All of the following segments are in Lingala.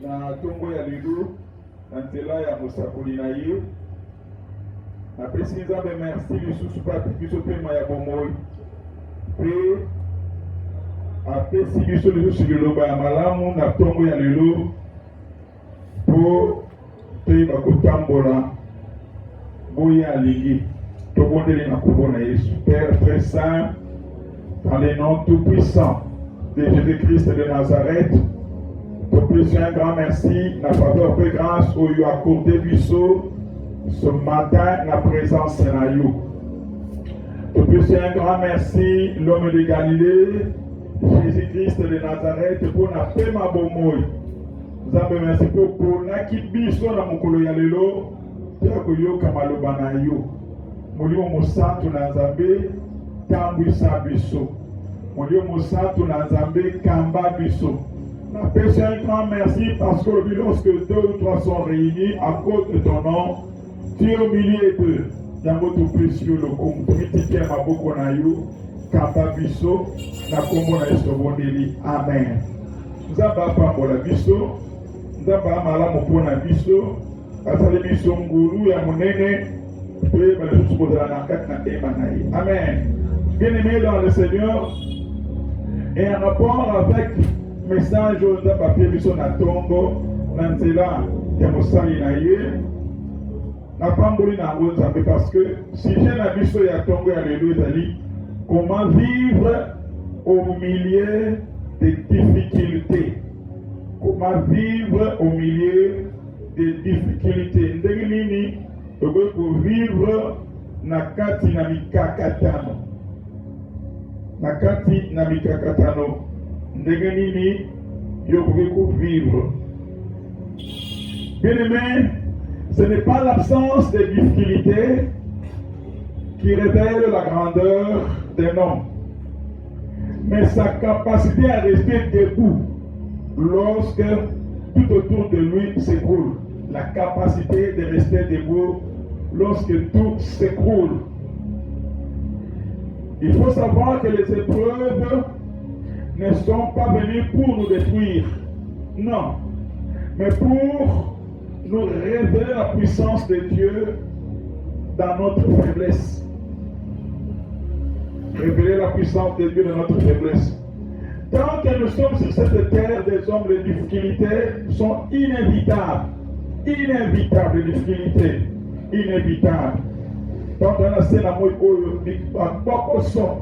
na tongo ya lelo na nzela ya mosakoli na ye napesi nzambe merci lisusu mpo apesi biso pema ya bomoi mpe apesi biso lisusu liloba ya malamu na tongo ya lelo mpo toyeba kotambola boye alingi tobondeli na kombo na Yesu. Père très saint, dans les noms tout puissants de Jésus-Christ de Nazareth, te plaisir un grand merci, la faveur et grâce au you accordé biso ce matin la présence na you. Te plaisir un grand merci, l'homme de Galilée, Jésus-Christ de Nazareth, pour la paix ma bomoi. Nous avons merci pour la qui biso na mukolo ya lelo, pour que yo kamaloba na yo. Mulio mosantu na Nzambe tambwisa biso. Mulio mosantu na Nzambe kamba biso. Na pêche un grand merci parce que lorsque 2 ou 3 sont réunis à cause de ton nom, tu es au milieu d'eux. Yango tout précieux le comité ma boko na yo kamba biso na kombo na Yesu bondeli. Amen. Nzamba pambola biso, nzamba malamu pona biso, asali biso nguru ya monene. Amen. Bien-aimés dans le Seigneur, et en rapport avec le message de papier de son atongo, Nanzela, Yamosali Naye, n'a pas mouru dans le parce que si j'ai un abisso et atongo, alléluia, comment vivre au milieu des difficultés? Comment vivre au milieu des difficultés? Pour vivre na kati na mikakatano. Na kati na mikakatano. Ndenge nini yo pouvez vivre. Bien aimé, ce n'est pas l'absence de difficultés qui révèle la grandeur d'un homme, mais sa capacité à rester debout lorsque tout autour de lui s'écroule. La capacité de rester debout lorsque tout s'écroule. Il faut savoir que les épreuves ne sont pas venues pour nous détruire, non, mais pour nous révéler la puissance de Dieu dans notre faiblesse. Révéler la puissance de Dieu dans notre faiblesse. Tant que nous sommes sur cette terre des hommes, les difficultés sont inévitables. Inévitable difficulté, inévitable. Quand on a ces amours, et qu'on s'en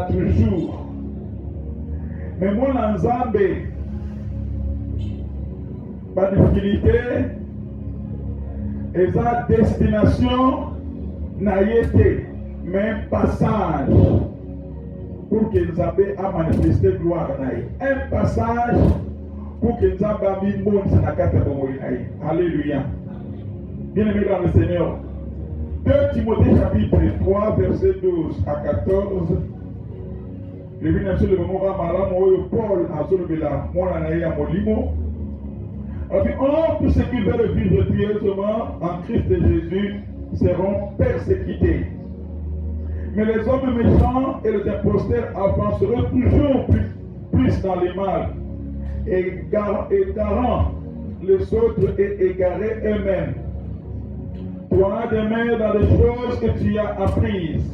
toujours. Mais moi, en Zambé, ma difficulté, et sa destination n'a été même passage pour que Zambé a manifesté gloire. Un passage pour que nous avons mis le monde sur la carte de Moïse. Alléluia. Bien-aimés dans le Seigneur. 2 Timothée chapitre 3, verset 12 à 14. Le bien sûr, le moment où Paul a soulevé la monnaie à Molimo. Alors, tous ceux qui veulent vivre pieusement en Christ Jésus seront persécutés. Mais les hommes méchants et les imposteurs avanceront toujours plus dans les mal. Égarant les autres et égarer eux-mêmes. Toi, demeure dans les choses que tu as apprises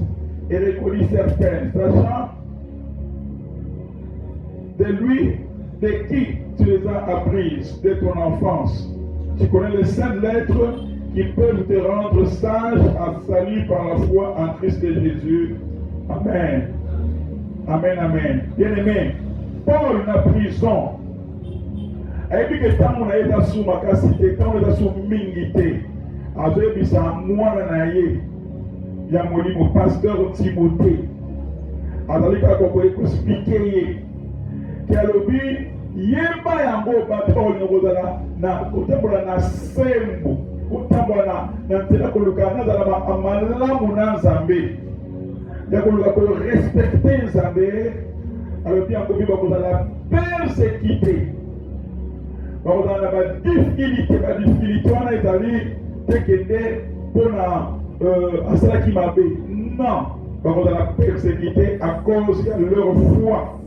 et reconnu certaines, sachant de lui, de qui tu les as apprises, de ton enfance. Tu connais les saintes lettres qui peuvent te rendre sage à salut par la foi en Christ Jésus. Amen. Amen, amen. Bien-aimé, Paul na prison. Et puis que tant on a été sous ma cassité, tant on a sous mingité, avec bisa moi naye, ya moli mon pasteur Timothée, avec la coco expliquer que lobi yemba yango batol ngozala na kotambola na sembo, kotambola na ntela koluka na zala amala muna Nzambe, ya koluka ko respecter Nzambe, alors bien ko biba kozala persécuté. Dans la difficulté, on a établi pour à cela qui m'a fait. Non, dans la persécuté à cause de leur foi.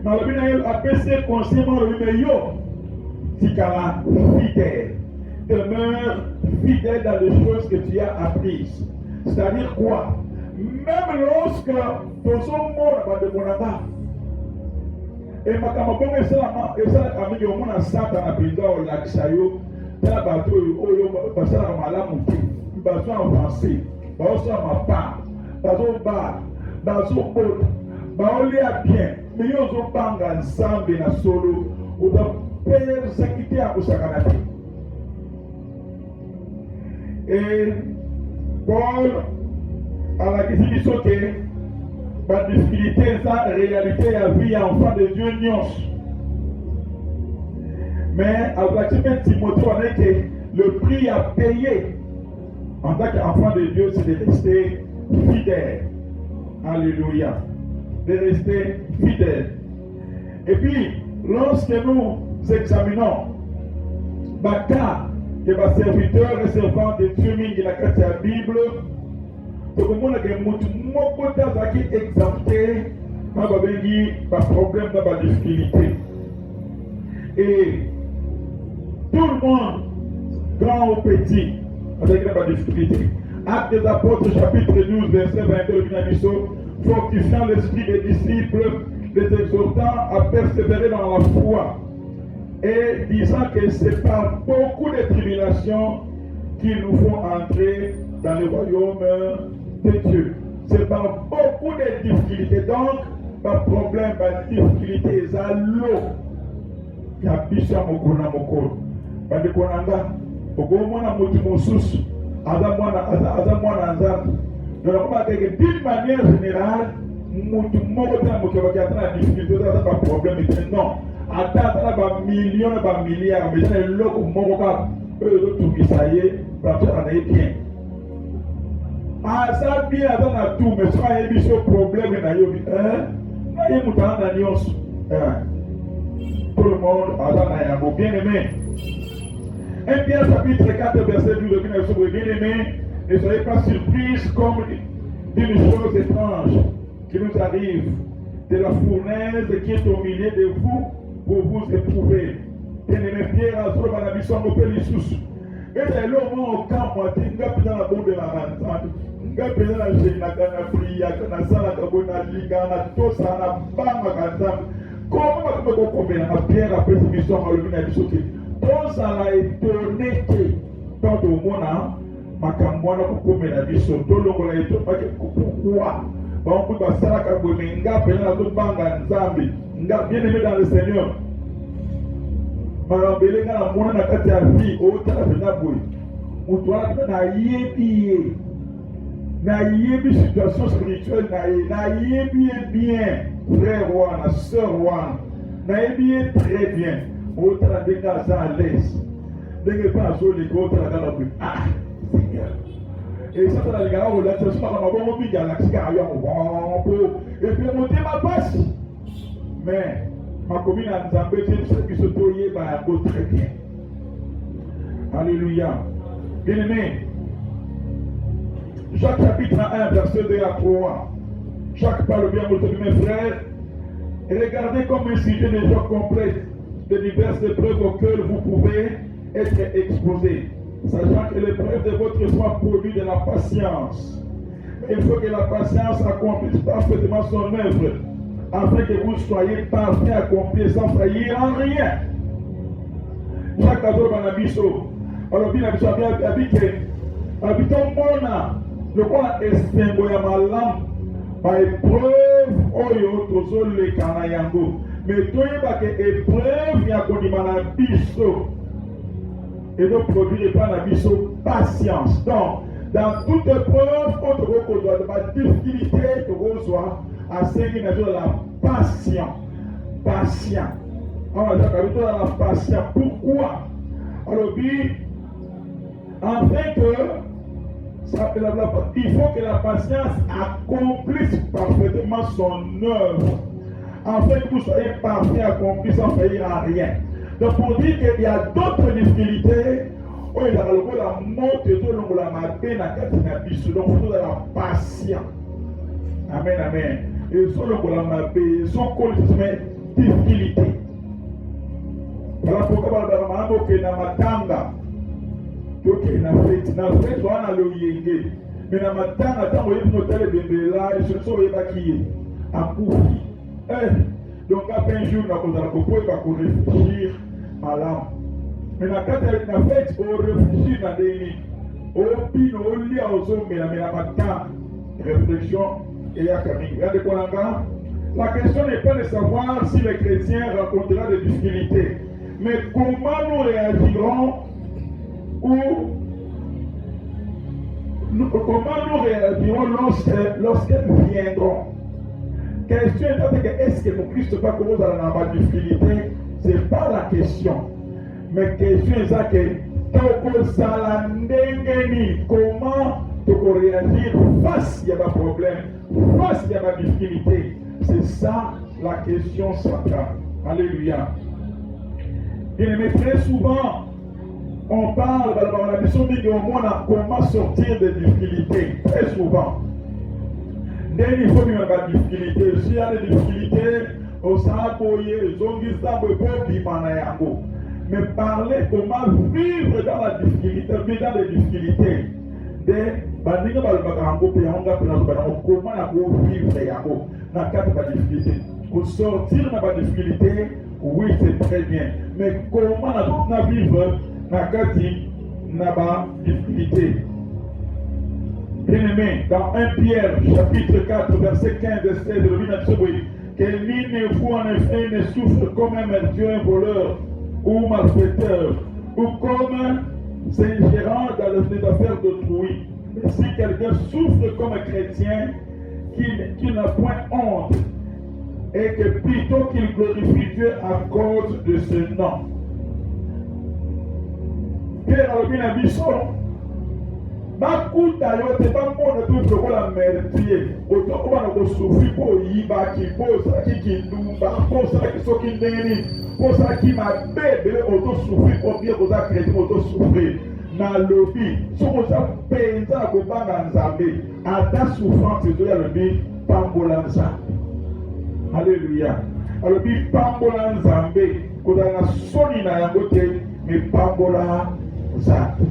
malobina apesi consciemment le yo tikala fidèle. Demeure fidèle dans les choses que tu as apprises. C'est-à-dire quoi? Même lorsque ton son mort va de mon âme. Et ma camarade, et ça, ami, au moins, ça, dans la prison, au lac Sayo, dans la bateau, au ça, dans ma lame, bateau avancé, bateau à ma part, bateau bas, bateau haut, bateau à bien, mais ils ont pas ensemble dans solo, ou dans persécuté à Osakanati. Et Paul, à la question de sauter, la difficulté, ça, réalité, la vie, enfant de Dieu, nyos. Mais à la question de Timothée, on est que le prix à payer en tant qu'enfant de Dieu, c'est de rester fidèle. Alléluia. De rester fidèle. Et puis, lorsque nous examinons, Baka, et ma serviteur et servant de Dieu, qui a la Bible, donc on a des mots qui exemptés par problème, par difficulté. Et tout le monde, grand ou petit, avec la difficulté. Actes des apôtres, chapitre 12, verset 22, fortifiant l'esprit des disciples, les exhortant à persévérer dans la foi, et disant que c'est par beaucoup de tribulations qu'ils nous font entrer dans le royaume de Dieu. C'est par beaucoup de difficultés. Donc, par problème, par difficulté, c'est l'eau. Il y a Bisha Mokona Mokoro. Parce que Konanga, Okomona Moutimosus, Azamwana Azam. Donc, d'une manière générale, Moutumokota Mokabaka a la difficulté, c'est pas problème. Non. Attends, ba million, ba milliard, mais c'est l'eau Mokoka, tout qui ça y est, parce qu'on est bien. Ah, ça bien à tout, mais ça a été ce problème dans Yobi. Il y a tout le monde a un bien aimé. 1 Pierre chapitre 4, verset 12, bien aimé, ne soyez pas surpris comme d'une chose étrange qui nous arrive, de la fournaise qui est au milieu de vous pour vous éprouver. Bien aimé, Pierre a trouvé la mission au Pélissus. Et c'est là où on camp, on dit, dans la bonne de la rentante. Ngapela na jina kana priya kana sala kabona ligana to sana banga kanzam comment on peut combien à Pierre après cette mission à l'humain du sauté to sala étonné que tant au mona makamwana ko combien na biso to longola eto pas que pourquoi bon pour ba sala kabona ngapela na to banga nzambi ngap bien aimé dans le Seigneur marambele na mona na kati ya vie o tala bena boy mutwala na yebi na yebi situation spirituelle na yebi bien frère wana sœur wana na yebi très bien autant de cas à l'aise dès pas sur les côtés la gala ah Seigneur et ça dans les gars on l'a cherché par ma bonne vie galaxie car yo et puis mon thème passe mais ma commune à Nzambé c'est qui se toyer ba très bien. Alléluia. Bien aimé, Jacques chapitre 1, verset 2 à 3. Jacques parle bien de mes frères. Et regardez comme un sujet de joie complète de diverses épreuves auxquelles vous pouvez être exposés. Sachant que l'épreuve de votre foi produit de la patience. Il faut que la patience accomplisse parfaitement son œuvre, afin que vous soyez parfaits, accomplis sans faillir en rien. Jacques a dit à Bisso, alors bien Bisso a dit que habitant Mona, le quoi est symbole à ma lampe, par épreuve, oyo, tozo le kanayango. Mais toi, il y a que épreuve, il y a qu'on dit à Bisso. Et donc, produire pas la Bisso patience. Donc, dans toute épreuve, on doit avoir difficulté, on doit enseigner la patience. Patient. On va dire que la patience. Pourquoi? Alors, afin que il faut que la patience accomplisse parfaitement son œuvre. Afin que vous soyez parfait, accompli sans faillir à rien. Donc pour dire qu'il y a d'autres difficultés, il y a la mort de tout le monde, la peine à Katina Bissou, donc il faut la patience. Amen, amen. Et sur le monde, la paix, son col, mais difficulté. Voilà pourquoi on a na matanga. Donc na fête on a le yenge. Mais na matanga tant on est noté le bembela et ce sont les bakiyé. Akoufi. Donc après un jour on a réfléchir à l'âme. Mais na fête on réfléchit na deni. On pino on lit aux hommes mais na matanga réflexion et à Camille. Regardez quoi là. La question n'est pas de savoir si les chrétiens rencontreront des difficultés, mais comment nous réagirons ou comment nous réagirons lorsqu'elles viendront. Question est est-ce que mon Christ va commencer à avoir des difficultés? Ce n'est pas la question. Mais question est que comment tu peux réagir face à un problème, face à une difficulté. C'est ça la question centrale. Alléluia. Bien aimé, très souvent, on parle dans la mission de comment sortir des difficultés. Très souvent. Dès qu'il faut qu'il y ait des difficultés, s'il y a des difficultés, on s'en mais parler comment vivre dans la difficulté, dans les difficultés. Comment vivre dans la difficulté. Pour sortir de la difficulté, oui, c'est très bien. Mais comment vivre dans la difficulté? Bien-aimé, dans 1 Pierre, chapitre 4, verset 15 et 16, le dit que nul ne vous en effet ne souffre comme un merdier, un voleur ou malfaiteur, ou comme s'ingérant dans les affaires d'autrui. Mais si quelqu'un souffre comme un chrétien, qui n'a point honte, et que plutôt qu'il glorifie Dieu à cause de ce nom. Pierre a bien un bisson. Bakuta yo te pas mon tout pour la merdier. Autant qu'on va souffrir pour y ba qui pose qui nous ba pose qui so qui ndeni pose qui m'a bébé auto souffrir pour bien pour ça créer auto souffrir na lobby so ko ça penza ko banga nzambe ata souffrance to ya lobby pambola nzambe. Alléluia. Alors bi pambola nzambe ko na soni na yango te mais pambola nzambe.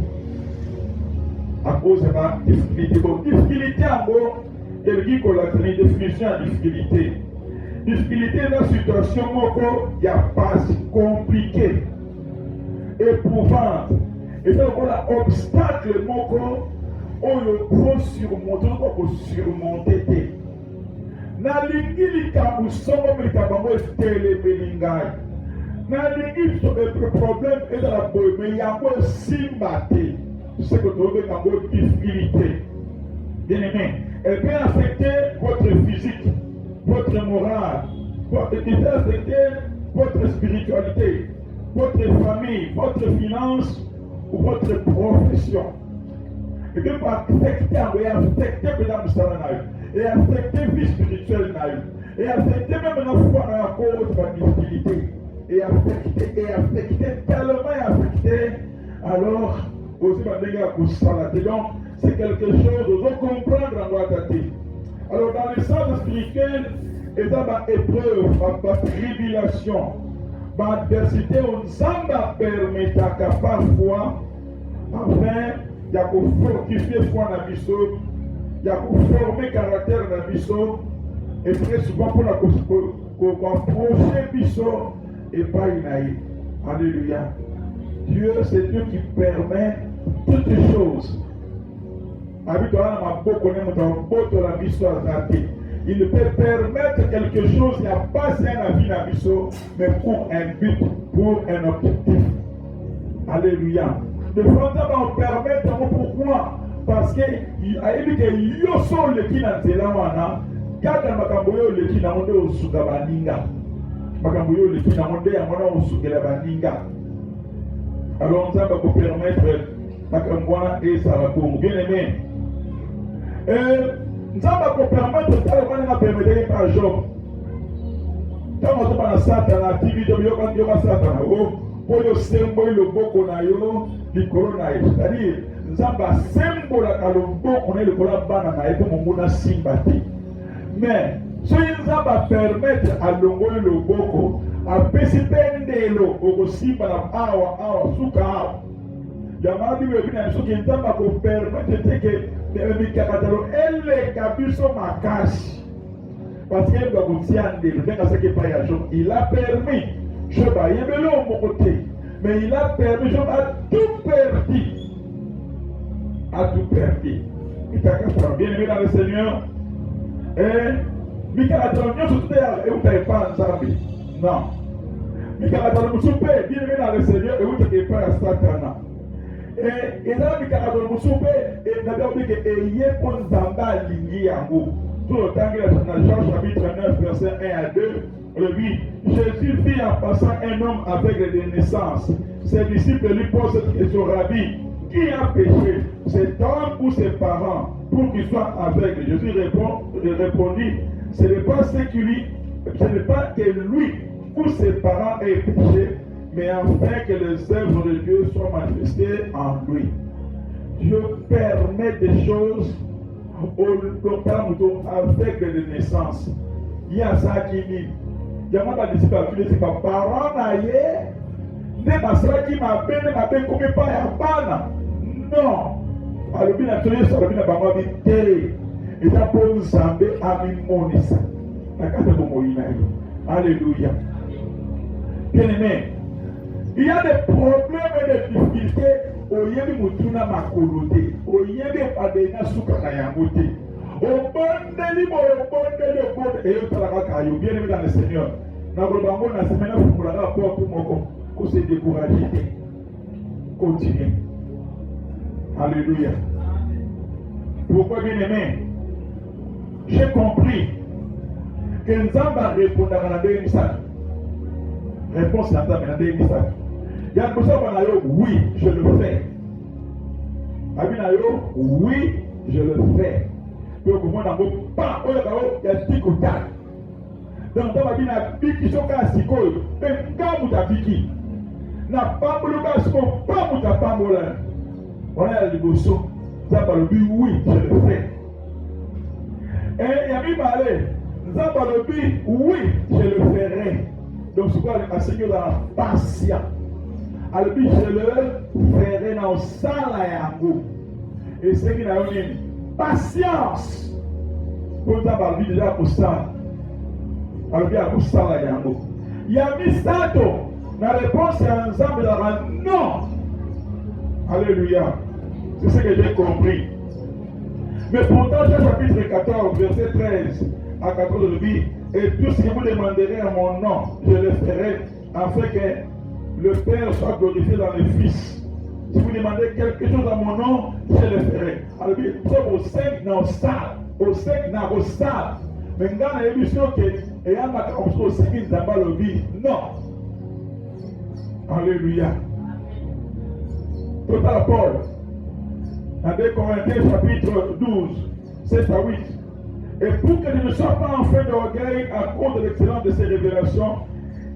À cause de la difficulté. Bon, difficulté en gros, il dit qu'on a une définition de difficulté. Difficulté dans la situation, il n'y a pas compliqué, éprouvante. Et donc, on a obstacle, on peut surmonter, on peut surmonter. Na lingi likabu somo likabango estele belingai. Na lingi problème est dans la boue, mais il y a un simbate. Ce que vous avez dans votre difficulté, bien aimé, elle peut affecter votre physique, votre morale, elle peut affecter votre spiritualité, votre famille, votre finance ou votre profession. Elle peut affecter, et affecter la vie spirituelle, et affecter même la foi dans la cause de la difficulté, et affecter tellement affecter, alors. Donc, c'est quelque chose de comprendre en droit. Alors, dans le sens spirituel, il y a des épreuves, des tribulations, des adversités, on s'en permet parfois, enfin, il y a qu'on fortifier foi dans le biseau, il y a qu'on former caractère dans le biseau, et très souvent pour la prochain biseau et pas une aïe. Alléluia. Dieu, c'est Dieu qui permet toutes les choses. Il peut permettre quelque chose, il n'y a pas un avis dans mais pour un but, pour un objectif. Alléluia. Le Français va en permettre pourquoi? Parce qu'il a dit que Yoso le qui n'a pas là, quand Makamboyo le qui n'a pas au Sugabaninga. Makamboyo le qui n'a pas au Sugabaninga. Alors, ça va vous permettre Makamboa et Sarabou. Bien aimé. Ça va vous permettre de faire par Job. Quand on va Satan, la TV de Yoga Satan, pour le symbole le boko na yo, le corona. C'est-à-dire, Zamba symbole à le boko na le corona na et pour mon sympathie. Mais, soki nzambe permettre alongoli loboko apesi mpe ndelo okosimba na awa suka awa jamana bible ebi na biso ke nzambe akopermettre te ke mikakatalo eleka biso makasi parce que yebi akotia ndelo ndenge asaki epai ya job. Il a permis job ayebeli oyo moko te, mais il a permis job a tout perdu, itakasala bien aimé dans le Seigneur. Mikakatalo nyonso te euta epai ya nzambe, non. Mikakatalo mosusu mpe bien aimé dans le Seigneur eutaka epai ya Satana. Ezala mikakatalo mosusu mpe nabi abike eye mpo nzambe alingi yango. Tout le temps dans Jean chapitre 9 verset 1 à 2, le dit, Jésus vit en passant un homme aveugle de naissance. Ses disciples lui posent cette question, Rabbi, qui a péché, cet homme ou ses parents, pour qu'il soit aveugle? Jésus répondit, ce n'est pas que lui ou ses parents aient péché, mais afin que les œuvres de Dieu soient manifestées en lui. Dieu permet des choses avec de naissance. Il y a ça qui dit. Il y a pas de disciples, pas parents naïe. Ne pas cela qui m'a bien comme pas à bana. Non. Alors bien attendu ça bien ba moi bité. Et ça pour Zambé à mimonisa. La carte de Moïna. Alléluia. Bien aimé. Il y a des problèmes et des difficultés. Oyebi mutuna makolote, oyebi padena suka na yangote. Obondeli et yo talaka kayo bien aimé dans le Seigneur. Na golobango na semaine fumula na porte moko ko se décourager. Continuez. Alléluia. Pourquoi bien aimé? J'ai compris que Nzamba répondra à la deuxième réponse à la deuxième. Il y a besoin de oui, je le fais. Abinayo, oui, je le fais. Donc, moi, dans mon pas, il y a des coups. Donc, dans ma vie, il y a des gens qui sont même quand vous avez dit, n'a pas de cas, pas vous avez pas de on a l'émotion. Ça va le dire, oui, je le fais. Et il y a mis parler, ça va le dire, oui, je le ferai. Donc, c'est quoi le Seigneur dans la patience? Alors, je le ferai dans le salaire. Et c'est qu'il a une patience. Pour ça, il y a déjà pour ça. Alors, il y a pour ça. Il y a mis ça. La réponse est ensemble. Non. Alléluia. C'est ce que j'ai compris. Mais pourtant, chapitre 14, verset 13 à 14, je dis, et tout ce que vous demanderez à mon nom, je le ferai, afin que le Père soit glorifié dans le Fils. Si vous demandez quelque chose à mon nom, je le ferai. Alors, au 5 dans le salle, au 5 dans le salle. Mais dans l'émission, il y a un 5 dans le vie. Non. Alléluia. Total Paul. Dans 2 Corinthiens chapitre 12, 7 à 8. Et pour que je ne sois pas en fait d'orgueil à cause de l'excellence de ces révélations,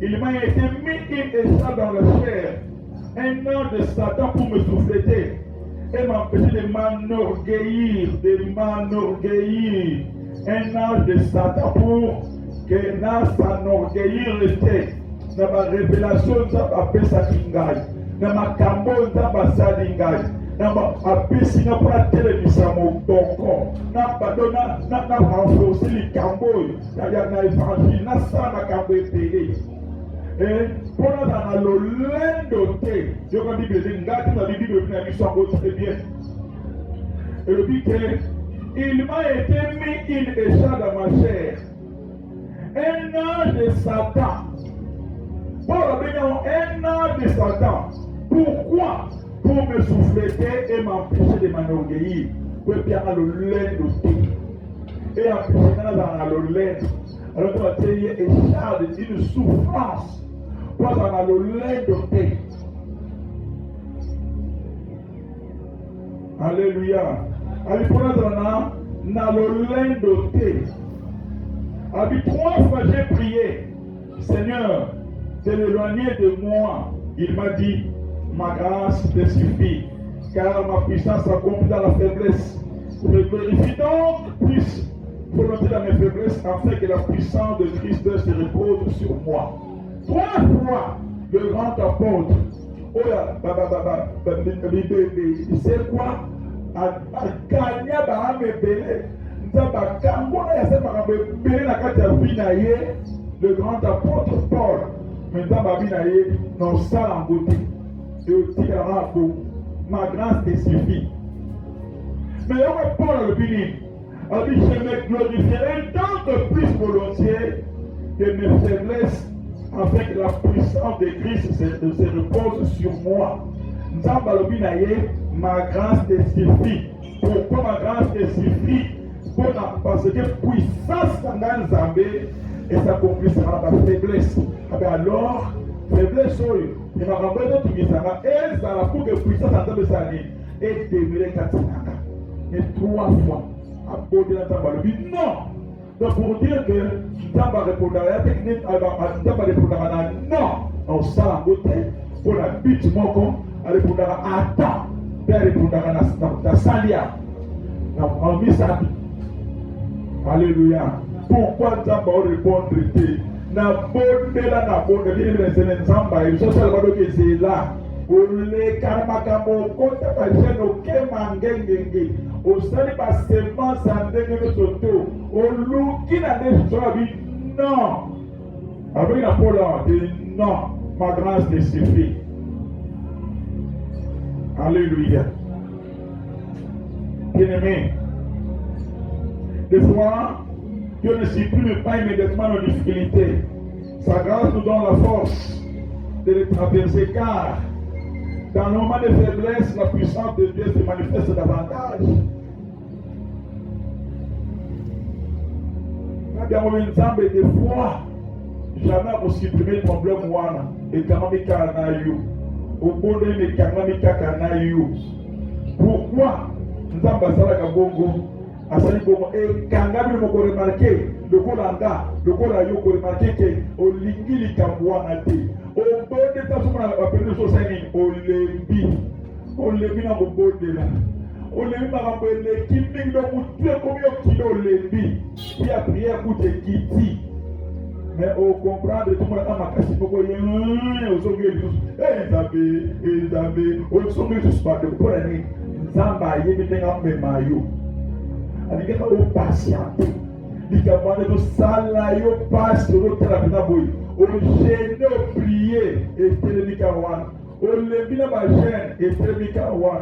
il m'a été mis une écharpe dans la chair, un ange de Satan pour me souffleter et m'empêcher de m'enorgueillir, un ange de Satan pour que n'a s'enorgueillir resté. Dans ma révélation, ça va passer à Kingai. Dans ma cambo, ça va passer à Kingai. Dans ma apécie, ça va téléviser mon boko. N'a renforcer les cambos. N'a évangile, n'a ça ma cambo payé. Et pour nous, dans le lendoté, je vous dis que les gars qui ont dit que les sont très bien. Et le dit qu'il m'a été mis une écharpe dans ma chair. Un ange de Satan. Pour un ange de Satan. Pourquoi? Pour me souffleter et m'empêcher de m'enorgueillir. Pour bien dans le lendoté. Et empêcher dans le lend. Alors, on va dire écharpe d'une souffrance. Pour dans le lendoté. Alléluia. Allez, pour dans le lendoté. Avec 3 fois j'ai prié, Seigneur, de l'éloigner de moi. Il m'a dit, ma grâce te suffit, car ma puissance s'accomplit dans la faiblesse. Je glorifie donc plus volonté dans mes faiblesses, afin que la puissance de Christ se repose sur moi. 3 fois, le grand apôtre, c'est quoi? Le grand apôtre Paul, maintenant, ça en beauté. Ma grâce te suffit. Mais Paul le béni, a dit, je me glorifierai tant que plus volontiers de mes faiblesses, afin que la puissance de Christ se repose sur moi. Ma grâce te suffit. Pourquoi ma grâce te suffit? Parce que puissance dans Zambé et s'accomplissera dans la faiblesse. Alors, faiblesse, il m'a rappelé tout qui s'en et ça pour que puissance en Zambé s'anime et demeurer 4 mais 3 fois. Non! Donc pour dire que Zamba répondra à la technique, Zamba répondra à non! On s'en a côté pour la bite mon elle répondra à temps. Elle répondra à Salia. En Missabi. Alléluia. Pourquoi Zamba répondre? Na bonne là, na bonne, bien les Zamba, ils sont seulement que c'est là. Ole karamakamo kota pajeno kemangengenge osali ba semence andenge soto oluki na nesora bi non avec la Paula non ma grâce te suffit. Alléluia. Bien-aimé, des fois Dieu ne supprime pas immédiatement nos difficultés. Sa grâce nous donne la force de les traverser car dans le moment de faiblesse, la puissance de Dieu se manifeste davantage. Des fois, jamais pour supprimer le problème. Et quand pourquoi nous avons passé à Gabongo? Et quand nous avons remarqué, le Kolanga, le Kolayo, remarqué que Olingi Likambouanate. Au bon de ta somme, on a appelé le société, on l'a mis dans le bon de là. On l'a mis dans le kipping de Moutou, combien de kilos on l'a mis. Puis a prié pour te quitter. Mais on comprend de tout le monde, ma casse, pourquoi il y a un sommet, ils avaient, on sommet juste pas de pour l'année. Zamba, il y a un maillot. Il y a un patient. Il y a un salaire, passe sur le terrain. On gêne au prier et télémikawan. On l'émine ma gêne et télémikawan.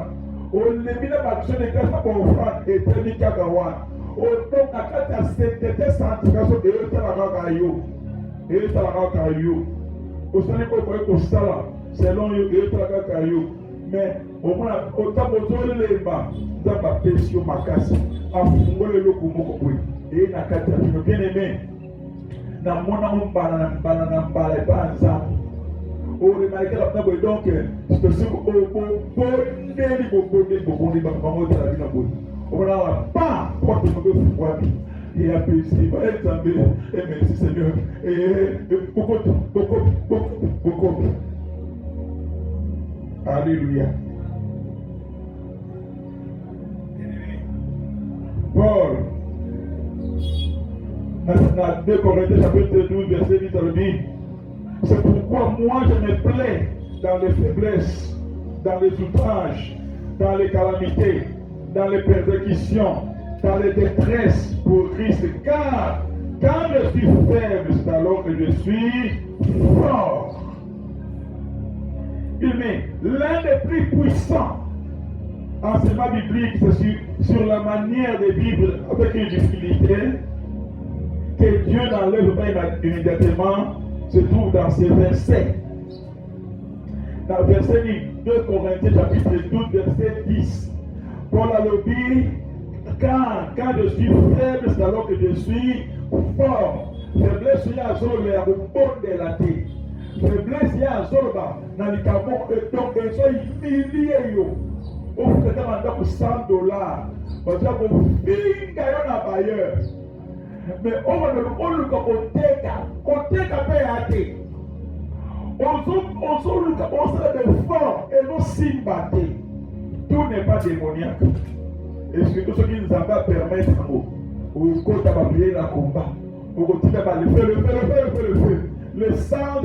On l'émine ma gêne et grâce à mon frère et télémikawan. On tombe à 4 à 7 centifications de l'Eau et Talakayo. Au Sénégal, on peut ça selon eux et Talakayo. Mais au moins, autant de les bas, dans ma pétion, ma casse, à fouiller le locomotive et na 4 à bien aimé. Na mona mbala pas ensemble. O remarqué la table donc c'est ce qu'on on n'a pas porte de foi et apprécié par exemple et merci Seigneur et beaucoup. Alléluia. Paul dans 2 Corinthiens chapitre 12 verset 8 ça dit c'est pourquoi moi je me plais dans les faiblesses, dans les outrages, dans les calamités, dans les persécutions, dans les détresses pour Christ car quand je suis faible c'est alors que je suis fort. Il met l'un des plus puissants enseignements bibliques c'est sur la manière de vivre avec une difficulté que Dieu n'enlève pas immédiatement se trouve dans ces versets. Dans le verset 2 Corinthiens chapitre 12 verset 10. Paul a le dit quand je suis faible c'est alors que je suis fort. Faiblesse il y a solo le bon de la tête. Faiblesse il y a solo dans le camo et donc ils sont humiliés yo. Au fait que $100 parce que vous finissez un bailleur. Mais on va le côté paye on sera de fort et non sympathique. Tout n'est pas démoniaque. Et surtout ce qui nous a pas permettre au côté va prier la combat. Au côté va le feu. Le sang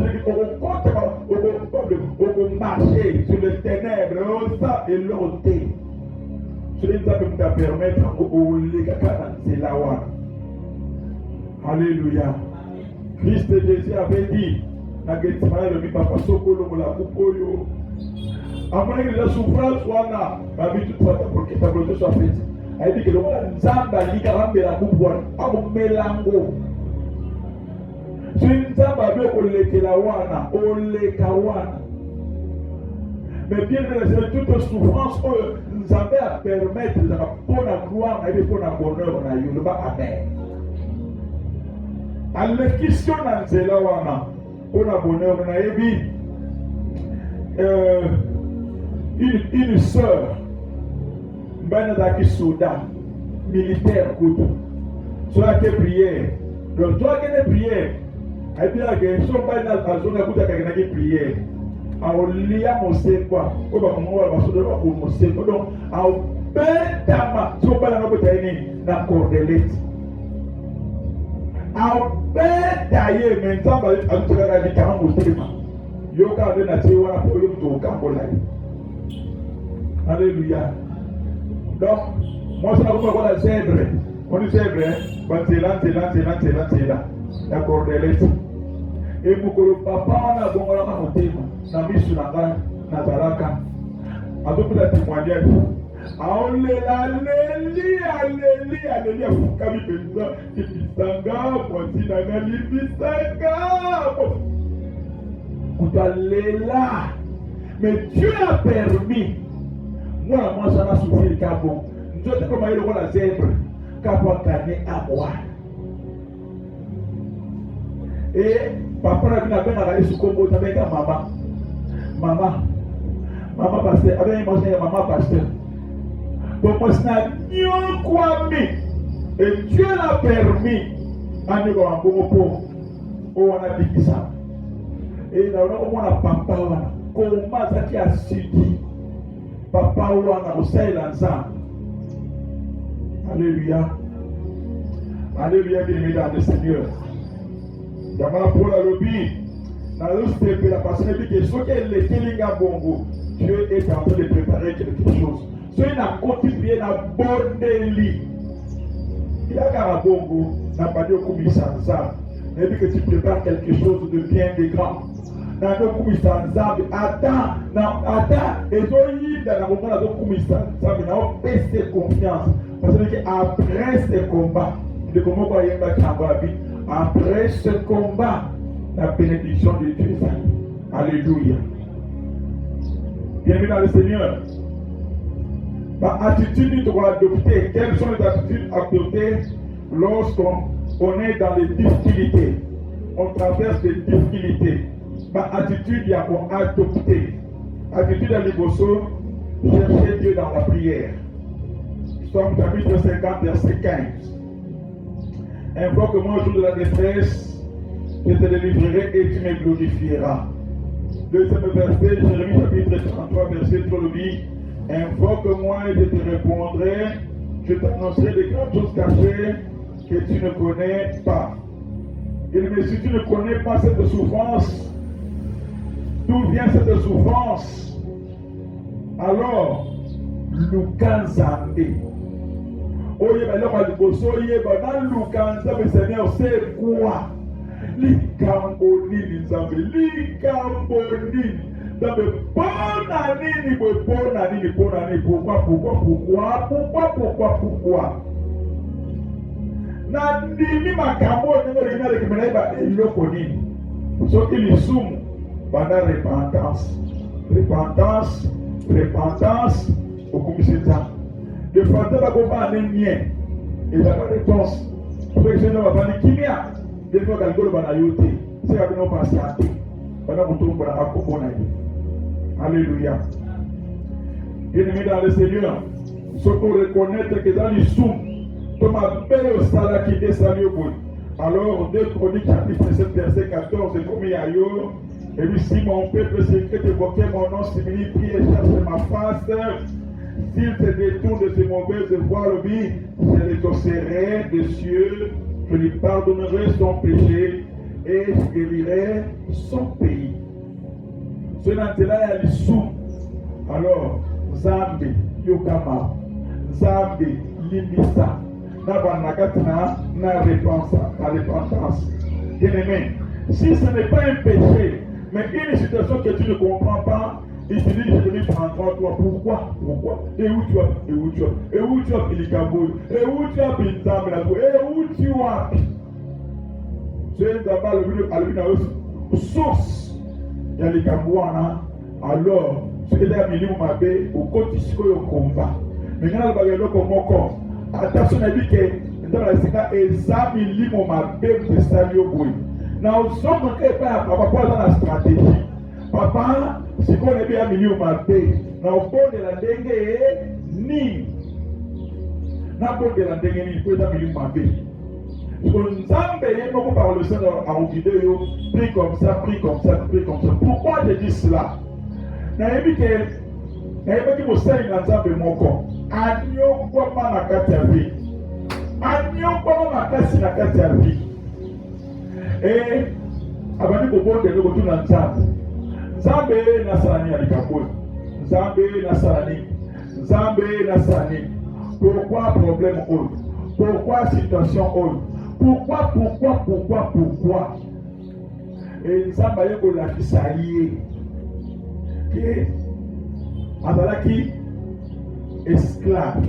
au marcher sur les ténèbres, au sang et l'ôté. Cela nous a permettre au légaka c'est la wa. Alléluia. Christ Jésus avait dit, na Gethsemane le papa sokolo la kupoyo. Après la souffrance wana, ma vie toute fois pour que ta volonté soit faite. Elle dit que le monde nzamba likarambe la kupoyo, amu melango. Si nzamba be kolekela wana, oleka wana. Mais bien que toute souffrance nous avait à permettre de pour la gloire et pour la bonheur na yuluba amen. Alors question na nzela wana pour la bonheur na yebi une sœur bana daki soldat militaire kutu soit que prière donc toi qui ne prière et bien que son bana azona kuta kakena ki prière aolia mosekwa oba kumwa basodo ba mosekwa donc au betama so bana no betaini na cordelette au betaye mentamba atutaka di kama motema yoka de na tiwa na poyo to kambola. Alléluia. Donc moi ça va pas la zèbre. On dit zèbre, c'est là la cordelette. Et mukolo papa na bongola ka motema na misu na nga na taraka atopela témoignage alléluia kami penza kipisanga mwasi na libisanga kutalela. Mais Dieu a permis moi ça n'a souffert qu'à bon Dieu te comme il le la zèbre qu'à pas gagner à moi. Et papa n'a bien regardé ce combo avec maman pasteur avec maman pasteur bon moi ça n'y quoi et Dieu l'a permis à nous avoir un bon pot on a dit ça et là on a papa comment ça qui a suivi papa on a aussi l'ensemble. Alléluia bien-aimés dans le Seigneur. Dans pour la lobby, dans le step, la personne dit que ce qu'elle est Kelinga Bongo, Dieu est en train de préparer quelque chose. Ce qu'il a contribué à Bordeli. Il a qu'à Bongo, n'a pas dit au Koumissanza. Mais dit que tu prépares quelque chose de bien de grand. Dans le Koumissanza, attends, et donc dans le moment de Koumissanza, il a baissé confiance. Parce que après ce combat, de comment on va y aller, après ce combat, la bénédiction de Dieu est faite. Alléluia. Bienvenue dans le Seigneur. Ma attitude, tu dois adopter. Quelles sont les attitudes adoptées lorsqu'on est dans les difficultés? On traverse des difficultés. Ma attitude, il y a qu'on adopter. Attitude à l'Ibosso, chercher Dieu dans la prière. Somme chapitre 50, verset 15. Invoque-moi au jour de la détresse, je te délivrerai et tu me glorifieras. Deuxième verset, Jérémie chapitre 33, verset 3 dit, invoque-moi et je te répondrai, je t'annoncerai des grandes choses cachées que tu ne connais pas. Mais si tu ne connais pas cette souffrance, d'où vient cette souffrance? Alors, Lukanzambe. Oye baloko liboso yeba na lukanza be Seigneur c'est quoi likambo nini nzambe likambo nini nzambe pona nini pourquoi na ndimi makambo nini ngina lekimela eloko nini soki lisumu bana repentance okumisenza. Le fantasme va comprendre un mien. Et il n'y a pas de réponse. Pour que je ne va pas dire qui vient. Des fois, quand il va yoter, c'est quand on passe à terre. Pendant qu'on tombe dans la cour. Alléluia. Bien-aimés dans le Seigneur, ce qu'on reconnaître que dans les sous, comme un bel au salaire qui descend au bout. Alors, 2 Chroniques chapitre 7, verset 14, c'est comme il y a eu. Et puis, si mon peuple secret évoquait mon nom, si mini prier, cherche ma face. s'il se détourne de ses mauvaises voies, je l'exaucerai des cieux, je lui pardonnerai son péché et je guérirai son pays. Ce n'est là il sous. Alors, Zambi, Yokama, Zambi, Limisa, na repentance. Bien-aimé, si ce n'est pas un péché, mais une situation que tu ne comprends pas, il te dit, je vais prendre toi. Pourquoi? Et où tu as? Et où tu as Pilikabou? Et où tu as Pinzamelago? Et où tu as? C'est d'abord le source. Il y a les Kabouana. Alors, ce qui est à minimum abbé, au côté de combat. Mais quand on va le combat, attention à dire que dans la séquence, examine minimum abbé de Salio Boui. Now, sommes pas dans la stratégie. Papa, si on est bien milieu mabe, na au fond de la dengue ni, na au fond de la dengue ni, peut être milieu mabe. Nous avons par le Seigneur en vidéo, pris comme ça. Pourquoi je dis cela? N'ayez que vous savez dans ça de mon corps. Agneau comme ma katiavi, agneau comme ma kasi na katiavi. Et avant de vous voir de retour dans ça. Zambe Nasrani alikapoi. Zambe Nasrani. Pourquoi problème haut? Pourquoi situation haut? Pourquoi? Et Zambe yeko la kisaïe. Qui Adalaki esclave.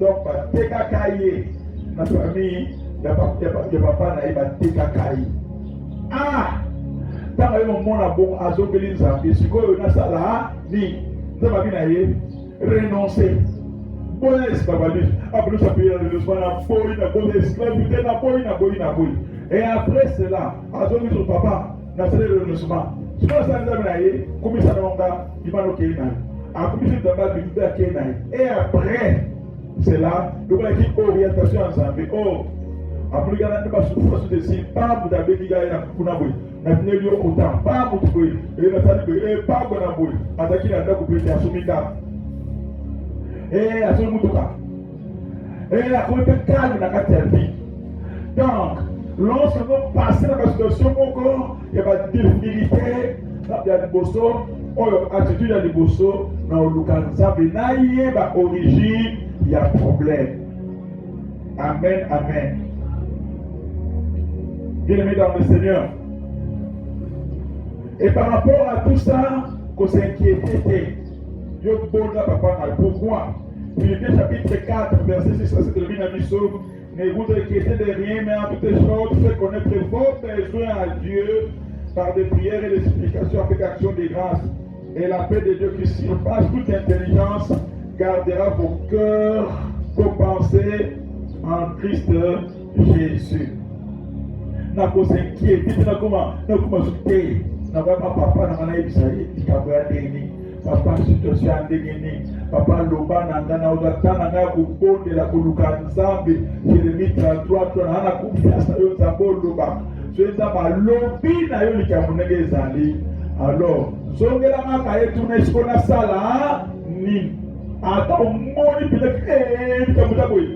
Donc teka kaye. Notre famille, le papa n'a pas teka kaye. Ah! Tant que mon a bon à Zobelin Zambi, si quoi on a ça là, ni, ça va bien aller, renoncer. Bon, c'est pas mal. Après, ça peut y aller, le soin à boy, na boy, esclave, na boy. Et après cela, à Zobelin son papa, n'a pas de renoncement. Si on a ça, nous avons aller, comme ça, il va nous quitter. À comme ça, nous avons quitter. Et après cela, nous avons une orientation en Zambie. Oh! Après, il y a des souffrances de si, pas vous avez dit qu'il y a un Kunaboui, n'a pas eu autant, pas vous pouvez, et n'a pas dit, et pas Kunaboui, attaquer la dame pour être Soumika. Et à son Moutouka. Et la communauté calme n'a pas servi. Donc, lorsque nous passons dans la situation, il y a des difficultés, il y a des bossos, attitude, il y a des bossos, dans le Lukanza, il y a origine, il y a problème. Amen. Bien-aimés dans le Seigneur. Et par rapport à tout ça, qu'on s'inquiétait, pourquoi? Philippiens chapitre 4, verset 6 à 7, le Binamiso, ne vous inquiétez de rien, mais en toutes choses, faites connaître vos besoins à Dieu par des prières et des supplications avec action de grâce. Et la paix de Dieu qui surpasse toute intelligence gardera vos cœurs, vos pensées en Christ Jésus. Na ko s'inquiéter na comment souter na pas papa na ngana ibisaye ikabwa deni papa situation ndengeni papa loba na ngana uzatana na kubondela kuluka nzambe Jérémie 33 na ana confiance yo nzambo loba soza balobi na yo likamunenge ezali alors zongela maka yetu na sikona sala ni ata omoni pile likamuta boy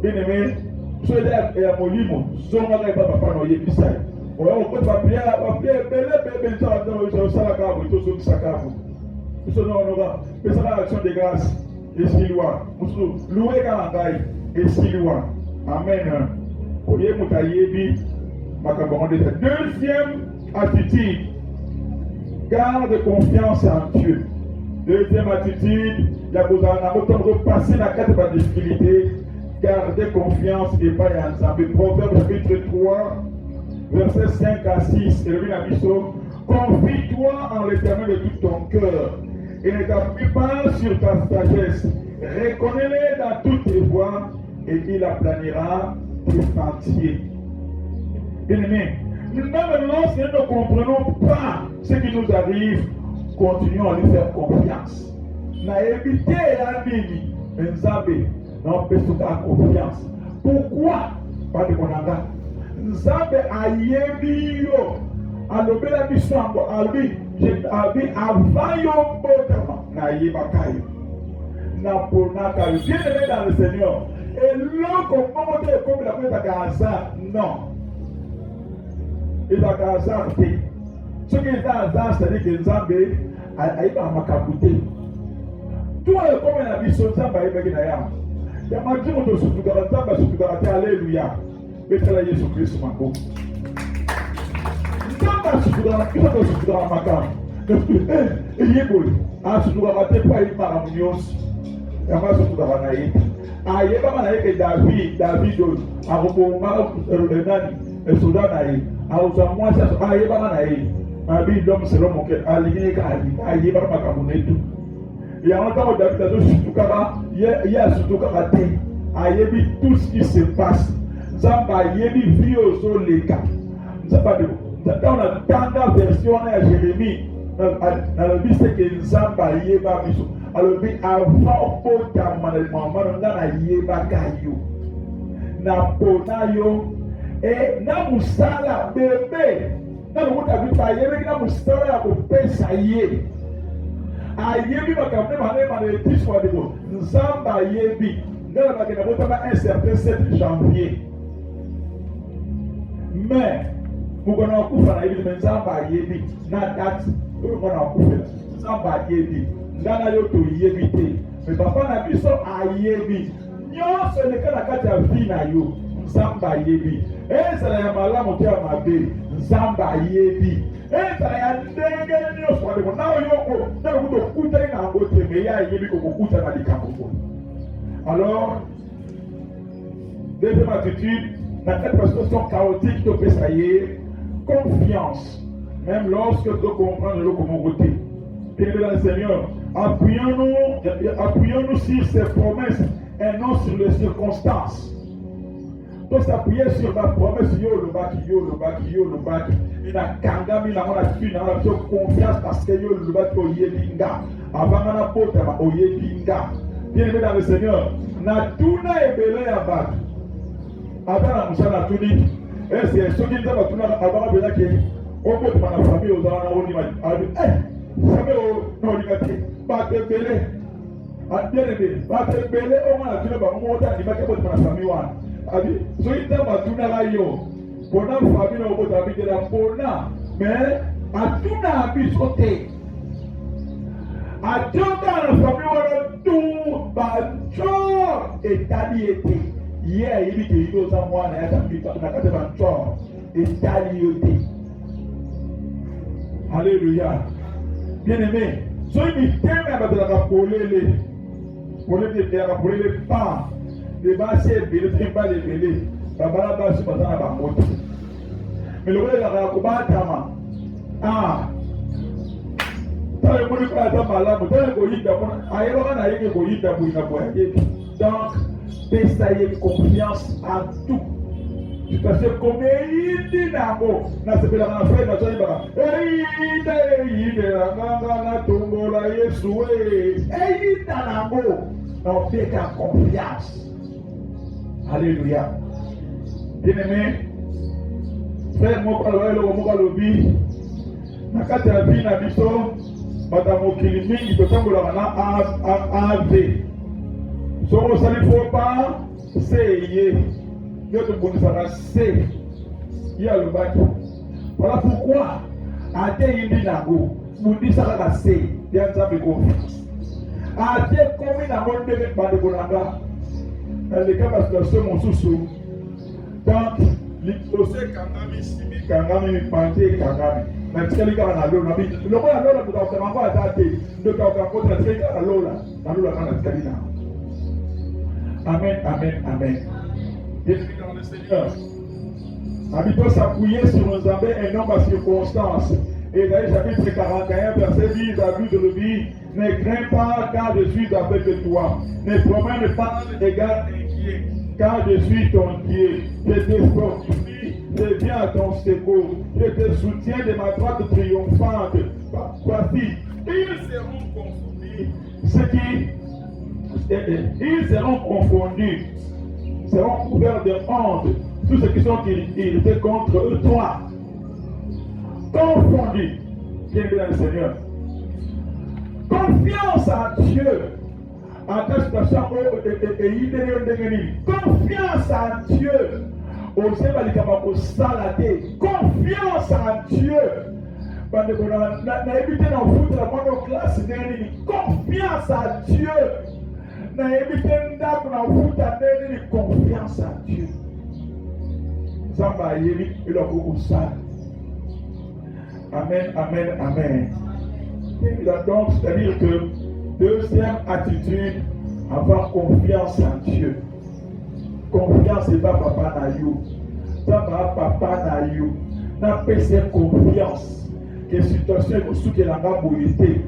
bien-aimé. So that molimo zonga ka papa no yebisai o ko papia bele ça dans sala ka bo to so saka bo so no ga pesa la action de grâce et silwa musu loué ka ngai et silwa amen o ye mutayebi makabongo de deuxième attitude garde confiance en Dieu. Deuxième attitude, il y a besoin de passer la carte de difficulté. Gardez confiance et pas ensemble. Proverbe chapitre 3, versets 5 à 6. Confie-toi en l'Éternel de tout ton cœur et ne t'appuie pas sur ta sagesse. Reconnais-le dans toutes tes voies et il aplanira tes sentiers. Bien-aimés, même lorsque nous ne comprenons pas ce qui nous arrive, continuons à lui faire confiance. Na évité la bini, Nzambe. Non, parce que tu as confiance. Pourquoi? Pas de konanga. Nzambe ayebi yo. Alobela biso ango albi. avant yo na yebakayo na ponaka bien aimé dans le Seigneur et l'autre comment dire comme la fête à hasard non il a hasard ce qui est hasard c'est que Nzambe aiba makabute toi comme la mission Nzambe aiba na ya ya majiro to sutu Nzambe sutu garate alléluia betala Yesu Kristo mako Nzambe sutu garate to sutu garate makam yeboli sutu garate pa imara munyosi yama sutu garate ayeba malaika David akoboma Renani esoda na ye auza mwasi ayeba na ye abi l'homme selon mon cœur aligné ka ayeba makambo netu ya ntango David azosutukaka ye asutukaka te ayebi tout ce qui se passe Nzambe ayebi vie ozoleka Nzambe ntango na tanga version ya Jérémie nalobi seke Nzambe ayeba biso alobi avant okotama na limamano nga nayebaka yo napona yo na musala bebe na lokuta biso ayebeki na musala ya kopesa ye ayebi makambo manema etiswa deko Nzambe ayebi ngana bakenda botama un certain 7 janvier mais mokona wakufa nayebi me Nzambe ayebi na date oyo mwana wakufela Nzambe ayebi ngana yo toyebi te me papa na biso ayebi nyonso eleka na kati ya vi na yo Nzambe ayebi ezala ya malamu te ya mabe Nzambe ayebi ezala ya ndenge nyonso wadeko na oyoko na lokuta okutani na yango te me ye ayebi kokokuta na likambo oyo. Alors deuxième attitude na kati ya situation chaotique topesa ye confiance même lorsque tu comprends le côté. Bien dans le Seigneur, appuyons-nous sur ses promesses et non sur les circonstances. Donc s'appuyer sur la promesse yo le baki. Il a kangami na mona tu na confiance parce que yo le baki oyebinga. Avant na pota oyebinga. Bien aimé dans le Seigneur, na tuna ebele ya batu. Avant na musana tuni, c'est ce qui nous a tuna avant bela ke oko tu na famille ozana oni ma sabe o no nikati ba tebele adelebe ba tebele o ma tuna ba mo ta ni ba ke na famille wana abi so ita ba tuna la yo bona famille o ko ta bi de la bona mais atuna abi sote atuna na famille wana tu ba cho etali ete ye ibi ke ito za mwana ya tapita na kate ba cho etali yote. Alléluia. Bien-aimé, soyez mis thème à la polele. Polele de la polele pas. Les bases et pas les belés. La balaba se passe à la moto. Mais le rôle de la racobatama. Ah. Tant le monde pas à la moto, tant le goïda, ailleurs on a eu le goïda pour une boîte. Donc, payez confiance à tout. Parce que comme il dit d'abord, na se pela na frère na taiba. Il la nganga na tombola Yesu il d'abord, on fait confiance. Alléluia. Bien-aimé, frère mon parole le mo kalobi. Na kati ya vie na biso, madame Kilimi to tambola na ave. Soko sali faut pas c'est Dieu bonifera c'est il y a le bac. Voilà pourquoi à tes indinago mundi saka c'est bien ça me confiance à tes comme na monde de bande bonanga dans le cas parce que ce mon sous donc l'ipose kangami simi kangami pante kangami mais ce que na lola bi le ko na lola pour faire encore attaquer de ka ka contre ce que na lola na kalina. Amen. Jésus dans le Seigneur. Habitons s'appuyer sur nos amis et non par circonstances. Ésaïe chapitre 41, verset 10 à 12 de vie. Ne crains pas car je suis avec toi. Ne promène pas d'égard inquiet car je suis ton Dieu. Je te fortifie, je viens à ton secours. Je te soutiens de ma droite triomphante. Voici, ils seront confondus. Ils seront confondus. Seront couverts de honte tous ceux qui sont irrités contre toi. Confondus. Bien dans le Seigneur. Confiance en Dieu. Confiance en Dieu. Confiance en Dieu. Confiance à Dieu. Confiance à Dieu. Amen, amen, amen. Donc, c'est-à-dire que deuxième attitude, avoir confiance en Dieu. Confiance n'est pas papa na you. Ça va papa na you. N'a pas cette confiance. Que situation est sous que la gaboïté.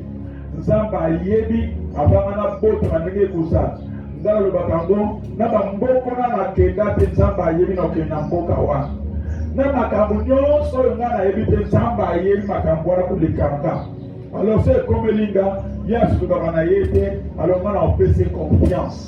Nzamba yebi avant na boto na ndenge kusa. Nzala le bakango na bamboko na kenda te nzamba yebi na kenda mboka wa. Na makambo nyonso ngana yebi te nzamba yebi makambo wana kulikanga. Alors c'est comme linga, yes tu vas na yete, alors on a fait confiance.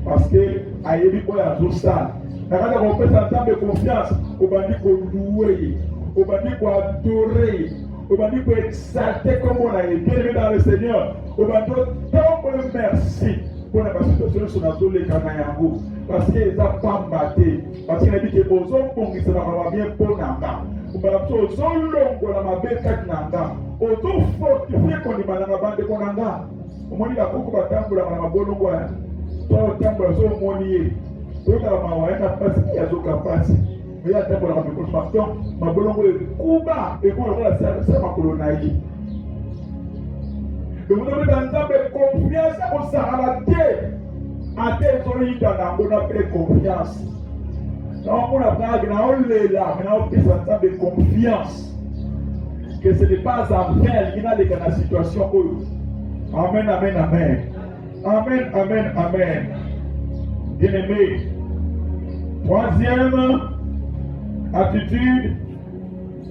Parce que ayebi ko ya zosa. Na kada ko pesa tambe confiance, o bandi ko louer, o bandi ko adorer. On va dire pour exalter comme on a été dans le Seigneur. On va dire donc merci pour la situation sur la zone de Kanayango. Parce qu'ils n'ont pas battu. Parce qu'il a dit que les hommes qui se va bien pour Nanga. On va dire que les hommes qui ont bien fait Nanga. Auto fortifié qu'on est dans la bande de Nanga. On va dire que beaucoup de temps pour la Bolongo. Toi, le temps pour la zone monier. Toi, la Mawaïna passe qui a tout capacité. Mais il y a un temps pour la reconstruction. Ma bolongo est Cuba et pour la c'est ma colonaïe. Et vous devez dans confiance au Saharate. À tes oreilles dans la confiance. Donc on a parlé là, maintenant on peut s'entendre de confiance. Que ce n'est pas en vain qu'il y a la situation. Amen, amen, amen. Amen, amen, amen. Bien-aimé. Troisième attitude,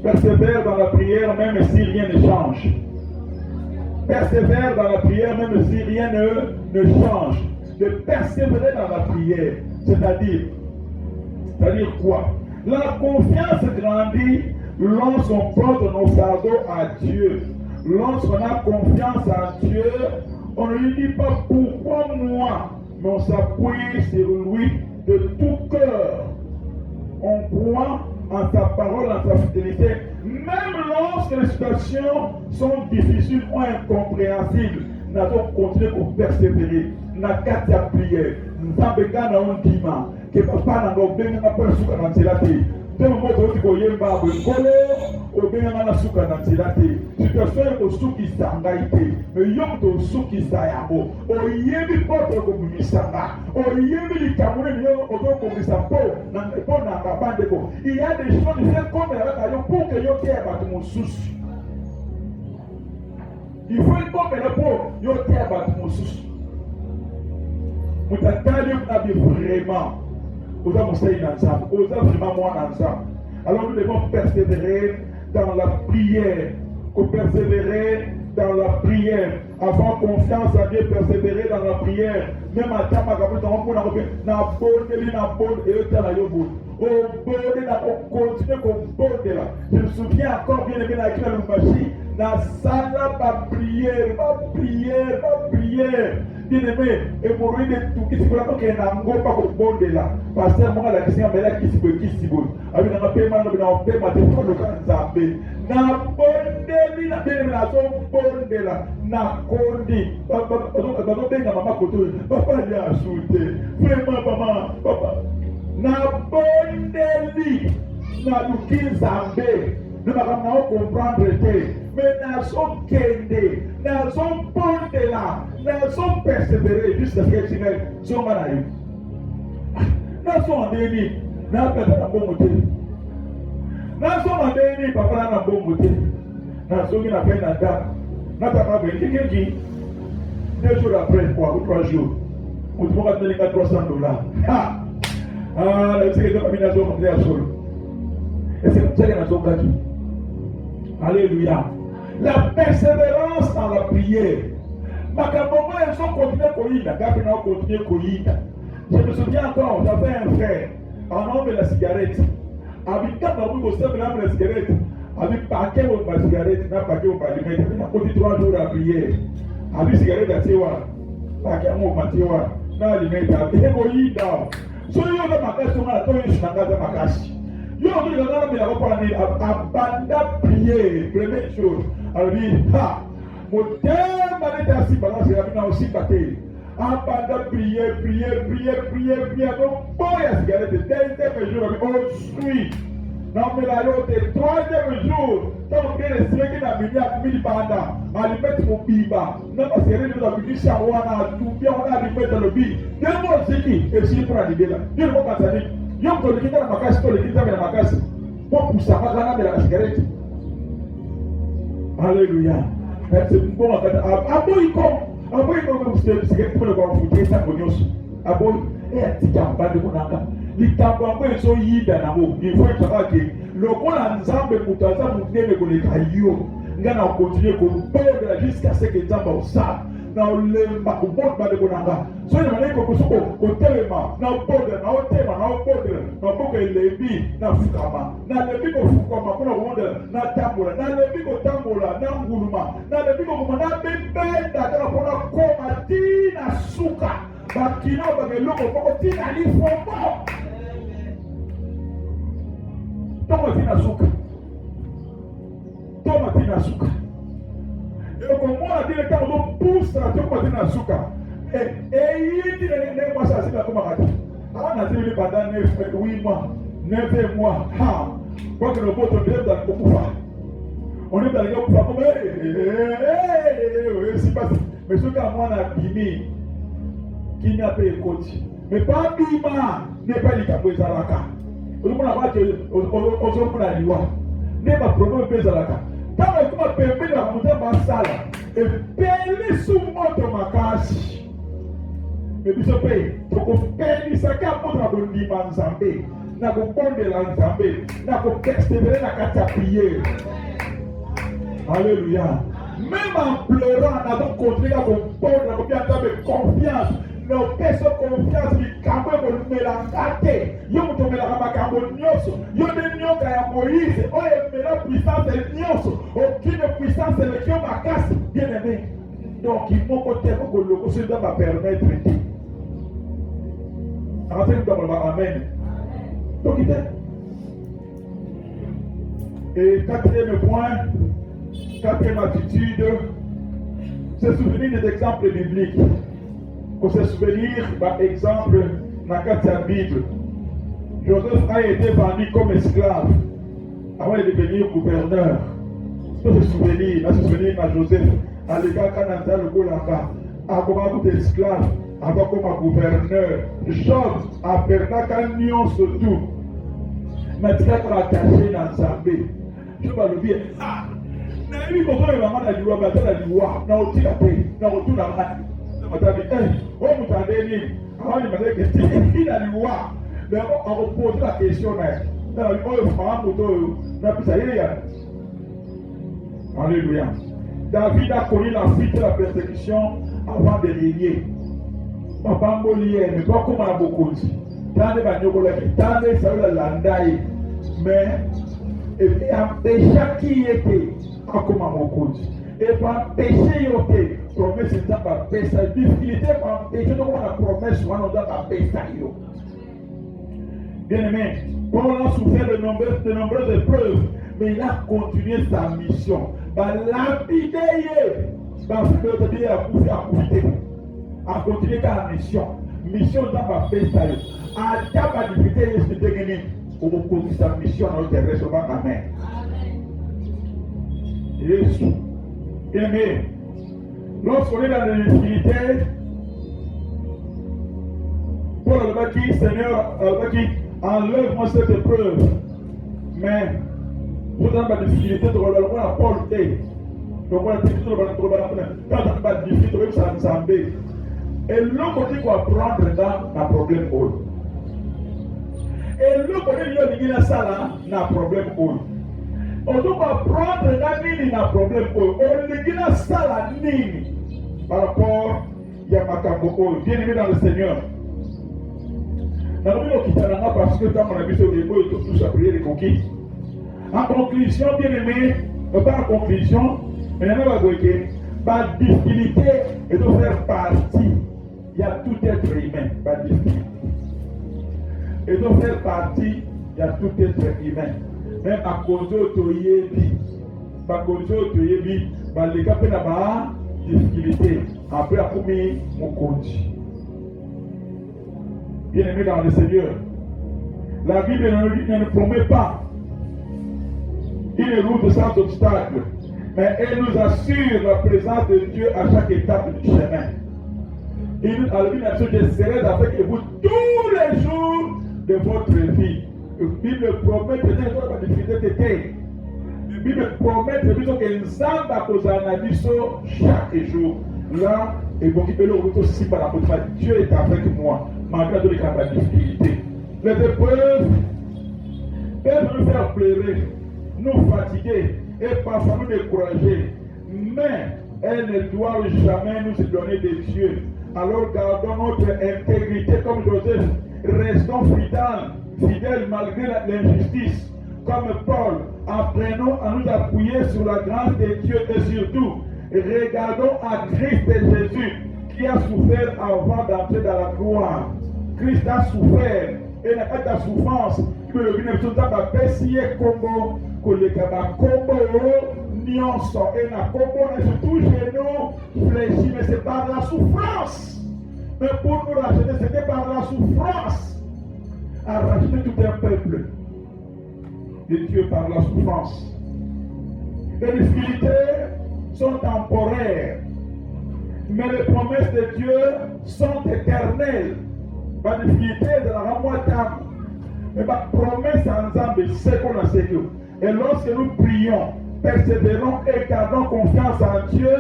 persévère dans la prière même si rien ne change. Persévère dans la prière même si rien ne change. De persévérer dans la prière, c'est-à-dire quoi? La confiance grandit lorsqu'on porte nos fardeaux à Dieu. Lorsqu'on a confiance en Dieu, on ne lui dit pas pourquoi moi, mais on s'appuie sur lui de tout cœur. On croit en sa parole, en sa fidélité, même lorsque les situations sont difficiles ou incompréhensibles. Nous allons continuer pour persévérer. Nous avons prière. Nous avons un dima. Que papa n'a pas bien n'a pas souka dans la tête. Dès le moment où tu vois yemba bengolo, au bien n'a souka dans la tête. Situation est au souki sangaïté. Mais yom to souki sayamo. O yemi porte comme misanga. O yemi li kamune ni yom oto comme misampo. Na po na kabande ko. Il y a des choses qui sont comme la rayon pour que yo tie ba mon souci. Il faut être comme le pot yo tie ba mon souci. Mutatali nabi vraiment. Vous avez ensemble, vous avez vraiment moi ensemble. Alors nous devons persévérer dans la prière. Persévérer dans la prière. Avoir confiance en Dieu, persévérer dans la prière. Même à temps, je me souviens encore bien aimé la la salle, ma prière. Bien aimé, et pour lui, tout qui se passe, qu'il y a un gros pas au bon de là. Parce que moi, la question, mais là, qui se peut, avec un paiement, on paie ma téléphone, le cancer. Na bonne de la zone bonne de la. Na condi. Papa, maman, papa, il a sauté. Vraiment, maman, papa. Na bonne de l'île. Na lukin zambé. Nous allons comprendre mais nous sommes kendés, nous sommes bons de là, nous sommes persévérés jusqu'à ce que tu sois malade. Nous sommes en déni, nous avons fait un bon côté. Nous sommes en déni, papa a un bon côté. Nous sommes en fait un date. Nous avons fait quelqu'un qui, 2 jours après, ou 3 jours, nous avons donné $300. Ah, le secrétaire de la nation comme ça solo. Et c'est comme ça que nous sommes gâtés. Alléluia. La persévérance dans la prière. Makambomo, ils ont continué à courir. Je me souviens encore, j'avais un frère, un homme de la cigarette. Habitant dans le système de la cigarette. avec paquet de cigarette, n'a paquet de aliments, il a côté 3 jours à prière. Avec cigarette à Tiwa, paquet de Matiwa, n'a aliments, il est goyi d'or. So yo na makasi on a toyo shinanga makasi. Yo on dit là mais la reprendre abanda prier première chose. Alors dit ha mon thème est assis balance la bina aussi batté. Abanda prier donc boy à cigarette deuxième jour on suit. Non mais la yote troisième jour tant que les semaines qui n'a mis banda alimete mon biba non parce que les gens qui shawana tout bien on a alimete dans le bi deux mois c'est qui et si pour arriver là Dieu ne va pas s'arrêter yo ko le kita makasi to le kita na makasi pour pousser pas kana de la cigarette alléluia c'est bon aboy comme cigarette pour le voir foutre ça cognos aboy et tikamba de monanga likambo ambo so yida na mo il faut savoir que lokola nzambe mutaza mutene koleka yo ngana continuer ko perdre jusqu'à ce que nzamba osala na olemba kubomba de konanga so ina maneko kusoko kotelema na obode na otema na obode na boko elebi na fukama na lebi ko fukama kuna kumonde na tambola na lebi ko tambola na nguluma na lebi ko kumana bembenda kana pona koma tina suka bakina bageloko poko tina lifomo toma tina suka eu comona dile que eu puxa toma tina suka yindi ne moi ça c'est la comme kati ana zili pendant 8 mois 9 mois ha kwa que le pote de dans le kufa on est dans le kufa comme c'est pas mais ce qu'à moi na bimi qui n'a pas écouté mais pas bima n'est pas les capoeira là olukuna kwa ozokuna liwa ne ba problème bezalaka tama kuma pembeni na mutamba sala e pele su moto makasi me biso pe toko peli saka moto ko ndima nzambe na ko pondela nzambe na ko persévérer na kata prier alléluia même en pleurant na donc continuer à pondre ko bien avec confiance no peso confiance likambo ekolmelangate yo moto omelaka makambo nyonso yo nde nyoka ya Moïse oyo emela puissance nyonso aucune puissance eleki yo makasi bien aimé donc moko te kokoloko so nda bapermettre te akaseli mutakolobaka amen toki te. Et quatrième point, quatrième attitude, se souvenir des exemples bibliques. Pour se souvenir, par exemple, dans la Bible, Joseph a été vendu comme esclave avant de devenir gouverneur. Pour se souvenir de Joseph, à l'égard Canada, le Golanga, à comment vous êtes esclave, avant comme gouverneur. Job a perdu un nion sur tout. Maintenant, il a attaché dans Zambé. Je vais le dire. Ah! Il y a un moment où il y a un moment où il y a un moment où il y a un moment où il y a un moment où on pose la question. Alléluia. David a connu la fuite de la persécution avant de régner. Papa Molière, mais pas comme à beaucoup dit. Tant de bagnoles qui tant de ça la landaï, mais et puis un péché qui était comme à beaucoup dit. Et pas péché yoté, promesse c'est pas péché, difficulté pas péché donc on a promesse on doit pas péché yo. Bien aimé, Paul a souffert de nombreuses épreuves, mais il a continué sa mission. Bah lapider, bah faire de dire à continuer sa mission. Mission dans ma péché. À ta difficulté, je te gagné. Pour continuer sa mission dans le recevoir amen. Jésus. Aimé. Lorsqu'on est dans les difficultés, Paul a dit, Seigneur, enlève-moi cette épreuve. Mais, vous avez la difficulté de regarder la portée. Donc, on a dit que quand on a la difficulté, on va s'ensemble. Et l'autre côté qu'on apprendre dans le problème. Et l'autre côté, il y a un problème. On doit apprendre dans le problème. On a un salle par rapport à Yamakambo. Bien aimé dans le Seigneur. Dans le milieu qui parce que quand on a vu ce dépôt, tout ça prier les conquis. En conclusion, bien aimé, pas en conclusion, mais il y a pas de difficulté et de faire partie. Il y a tout être humain, pas de difficulté. Et de faire partie, il y a tout être humain. Même à cause de l'autoyébi, à cause de l'autoyébi, les gars peuvent avoir difficulté. Après, à commis mon coach. Bien aimé dans le Seigneur, la Bible ne promet pas une route sans obstacle, mais elle nous assure la présence de Dieu à chaque étape du chemin. Il nous a dit que je serai avec vous tous les jours de votre vie. La Bible promet peut-être que la difficulté était. La Bible promet que nous avons chaque jour. Là, et vous qui le aussi par la porte, Dieu est avec moi, malgré toutes les difficultés. Les épreuves peuvent nous faire pleurer, nous fatiguer et parfois nous décourager, mais elles ne doivent jamais nous donner des dieux. Alors gardons notre intégrité comme Joseph, restons fidèles malgré l'injustice. Comme Paul, apprenons à nous appuyer sur la grâce de Dieu et surtout, regardons à Christ et Jésus qui a souffert avant d'entrer dans la gloire. Christ a souffert et n'a pas de souffrance. Que le bénéfice n'a pas payé combo, que le combo nyonso et la combo n'est surtout chez nous fléchi, mais c'est par la souffrance. Mais pour nous racheter, c'était par la souffrance à racheter tout un peuple de Dieu par la souffrance. Les difficultés sont temporaires, mais les promesses de Dieu sont éternelles. La difficulté de la ramoitable, mais la promesse ensemble, c'est qu'on a sécu. Et lorsque nous prions, persévérons et gardons confiance en Dieu,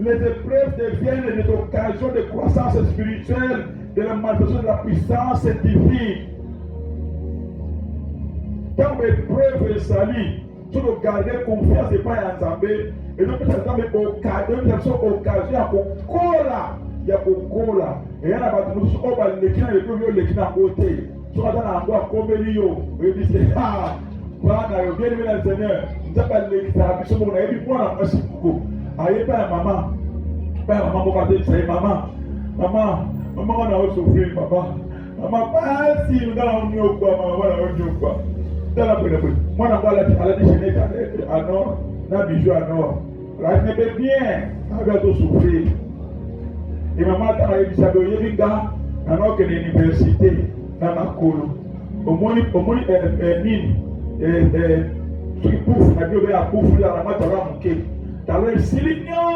les épreuves deviennent des occasions de croissance spirituelle, de la manifestation de la puissance divine. Quand l'épreuve est salie, tu dois garder confiance et pas en Zambé. Et nous avons occasion à Kokola. Il y a Kokola. Et il y a des gens qui ont l'équina et les gens qui ont côté. Tu vas dans la boîte comme Elio. Et ils disent, ah, voilà, bien aimé dans le Seigneur. Nous avons l'équina. Puis ce moment, il dit, voilà, merci beaucoup. Aïe, pas maman. Pas maman, mon père, c'est maman. Maman, on a souffert, papa. Maman, pas si nous allons nous quoi, maman, voilà, on quoi. Moi, on a la déchaîner à Nord, dans bijou à Nord. Là, je n'ai bien, avec tout souffrir. Et maman, quand elle dit ça, il y a un autre université, dans ma colo. Au moins, mine, ce qui pouffe, la bio à pouffe, la maman, tu vas manquer. Tu as le silignon,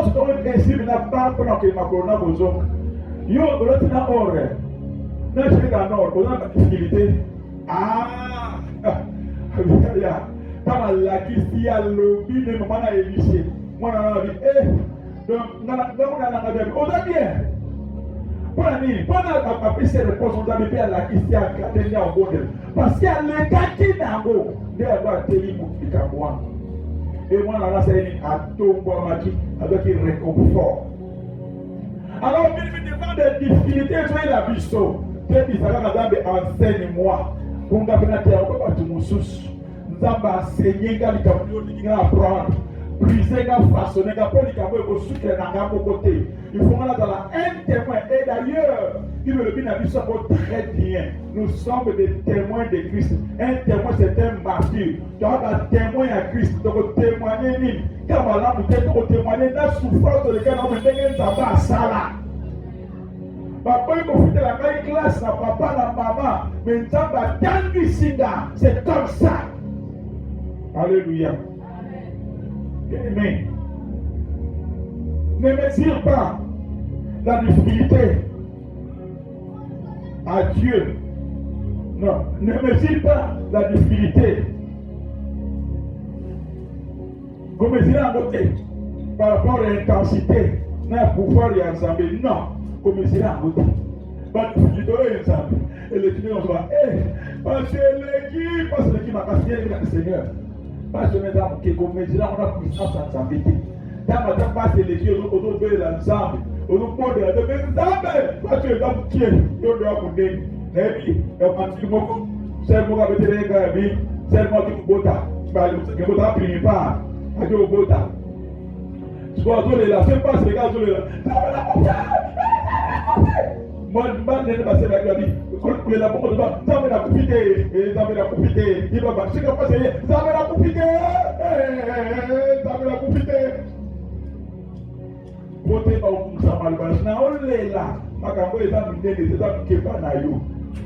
c'est comme un signe, n'a pas pendant que ma colonna vous oncle. Yo, l'autre n'a or. Là, je suis dans Nord, on a la difficulté. Ah! Kama lakisi ya lobi ne mama na elishe mwana na bi donc na bien pour nini pendant la prise de réponse on a bien la lakisi ya katenya au modèle parce qu'il y a le kaki nango de avoir teli mukikamwa et moi là c'est une atombo maki avec un réconfort. Alors bien devant des difficultés soyez la biso que bisaka madame enseigne-moi. Kunga penatera kwa tumususu nzamba enseigner ga likambo linga apprendre briser ga façonner ga pour likambo ko sucre na ga côté il faut là dans un témoin et d'ailleurs il me le dit na biso très bien nous sommes des témoins de Christ. Un témoin c'est un martyr. Tu as un témoin à Christ donc témoigner ni comme là nous devons témoigner la souffrance de lequel on est nzamba sala. Papa, il faut faire la même classe, na papa, la maman, mais Nzamba tangi singa, c'est comme ça. Alléluia. Amen. Ne mesure pas la difficulté à Dieu. Non, ne mesure pas la difficulté. Vous mesurez en côté par rapport à l'intensité, n'a pouvoir y ensemble. Non. Comme c'est là, pas de ensemble. Et l'équipe, on se va, parce que l'équipe m'a cassé le Seigneur. Parce que mesdames, comme c'est là, on a puissance ensemble. Dans ma tête, parce que l'équipe, on doit faire l'ensemble. On doit faire l'ensemble. Parce que l'homme qui est, on doit faire et puis, on continue beaucoup. C'est moi qui vais te regarder, c'est moi qui vous bota. que tu pris pas. À Dieu au bota. Tu vois, tu là, c'est pas ce gars, tu là. Moi, je ne pas la vie. Quand la bombe de bas, ça va profiter. Ça va profiter. Il va pas. C'est comme ça, ça va profiter. Ça va profiter. Côté pas au ça mal balance. Na on est là. Makambo est dans l'idée de ça qui pas na yo.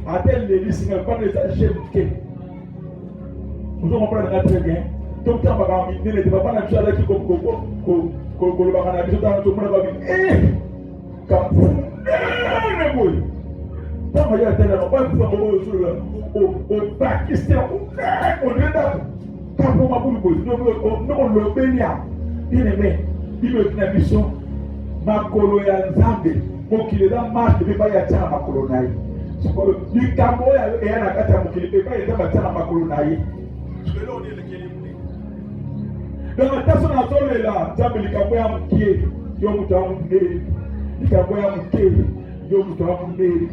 Attends les listes, pas de ça chez qui. Vous comprenez très bien. Donc ça va m'amener les pas na chala qui comme le bagana biso dans tout le monde va dire comme le boy. Ça va y être là, pas pour au Pakistan, au Rwanda. Quand on m'a dit non le Bénin. Bien aimé, il me fait une mission. Makolo ya Nzambe, mokili da marche de baya tana makolo nayi. Sokolo ni kambo ya na kata mokili pe baya da tana makolo nayi. Sokolo on est le kili muni. Donc attention à ça là, Nzambe likambo ya mkie, yo mutamu ndeli. Likambo ya mkie, yo mutamu ndeli.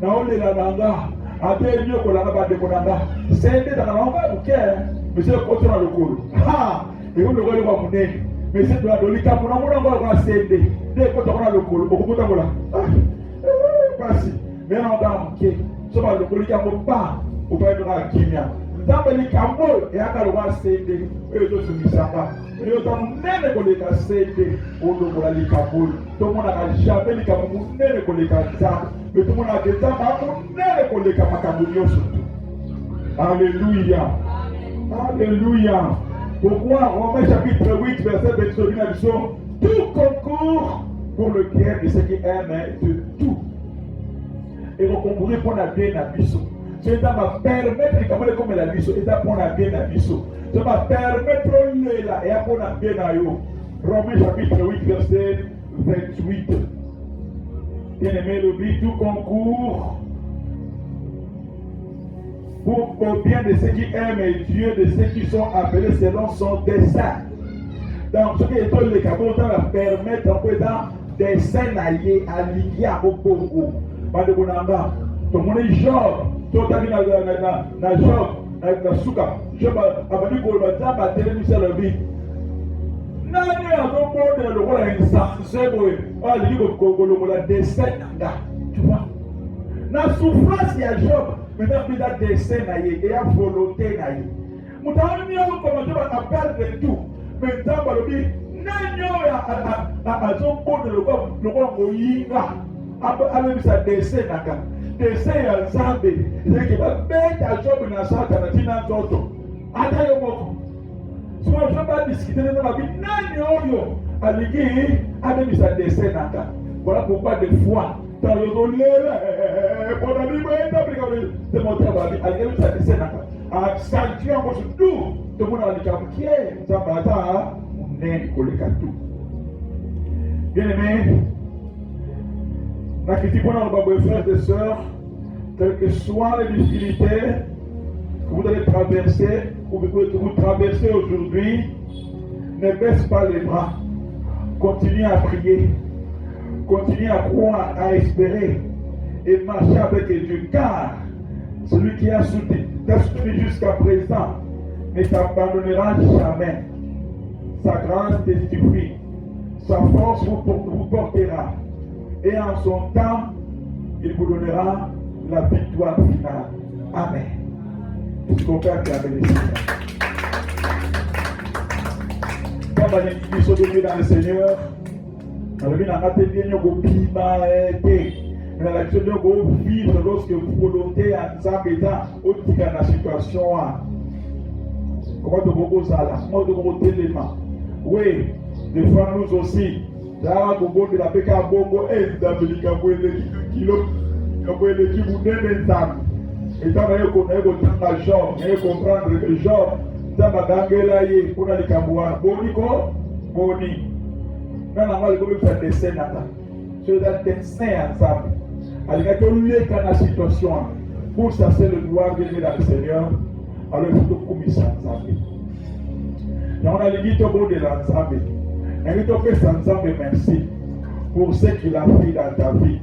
Na ole la nanga, ate nyo ko la ba de ko nanga. Sende da nanga mkie, monsieur ko tona lokolo. Ha, e ko lokolo ba munene. Mais c'est toi, le cas pour nous, on va s'aider. Dès que tu as le col, beaucoup de temps. Merci. Mais on va manquer. Ce va le col qui a pas. On va être à Kenya. Nous avons les cambois et à la loi s'aider. Et les autres se disent ça. Et nous avons même les collègues à s'aider. On doit les cambois. Tout le monde n'a jamais les cambois. Même les collègues à ça. Mais tout le monde a des cambois. Même les collègues à Macambounion surtout. Alléluia. Alléluia. Pourquoi Romains chapitre 8, verset 21, tout concourt pour le bien de ceux qui aiment de tout. Et on concourir pour la bien à biso. Ça va permettre de comme la biso, et ça pour la bien à biso. Ça va permettre de la et pour la bien à yo. Romains chapitre 8, verset 28. Bien aimé, le but, tout concourt pour au bien de ceux qui aiment Dieu, de ceux qui sont appelés selon son dessein. Donc, ce qui est tout le cas, on va permettre en faisant des scènes à lier à Bobo. Pas de bonamba. Tout le monde est Job. Tout le monde est Job. Na Souka. Job a dit qu'on va faire télévision la vie. Non, non, le rôle est insensé. Ah, il dit qu'on va dessin. Tu vois. La souffrance, il y a Job. Maintenant, il y a des scènes et il y a volonté. Nous avons commencé à perdre tout. Maintenant, il y a le roi Moïna. Avec sa dessin, dessin à Zambé. Il va mettre à Job dans sa tanatina d'auto. Attends, si on ne pas discuter de la vie, non, avec sa dessin. Voilà pourquoi des fois, dans le monde, pendant le c'est mon travail, avec sa dessin. À sanctuer en tout, tout le monde a dit qu'il y a un bâtard, on est tout. Bien aimé, la critique pour nos frères et sœurs, quelles que soient les difficultés que vous allez traverser, ou que vous traversez aujourd'hui, ne baisse pas les bras. Continuez à prier, continuez à croire, à espérer et marcher avec Dieu, car celui qui a soutenu jusqu'à présent ne t'abandonnera jamais. Sa grâce te suffit, sa force vous portera, et en son temps, il vous donnera la victoire finale. Amen. Est-ce qu'on peut acclamer le Seigneur? Comme nous sommes devenus dans le Seigneur, nous avons dit mais la question de vivre lorsque vous volonté à s'embêter au titre de la situation. Comment de beaucoup ça là? Comment de beaucoup d'éléments? Oui, des fois nous aussi. Là, beaucoup de la PK Bongo et d'Amérique, kilo, qui vous donne des âmes. Et tant que vous connaissez Job, vous comprendre que Job, ça va gagner pour les Camerounais. Boniko, Boni. Nous avons fait des scènes là. C'est des scènes ensemble. Alors, quand on la situation, pour ça, c'est le droit de venir dans le Seigneur, alors il faut que nous ensemble. On a dit au bout de l'ensemble. Et nous avons ensemble merci pour ce qu'il a fait dans ta vie.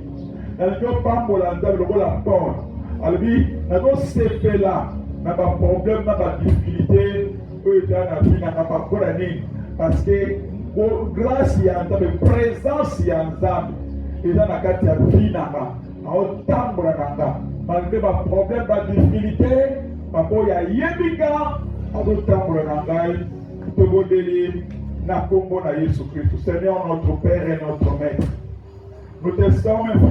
Nous n'avons pas pour l'ensemble, nous avons la porte. Alors, nous avons ce fait là, nous avons problème, nous avons difficulté, oyo eza na vinaka pakola nini parce que grâce ya nzambe présence ya nzambe eza na kati ya vinaka aotambola na nga malgré baproblème badifficulté baboyo ayebika azotambola na ngai tobondeli na kombo na Yesu Christ. Seigneur notre Père et notre Maître, nous te sommes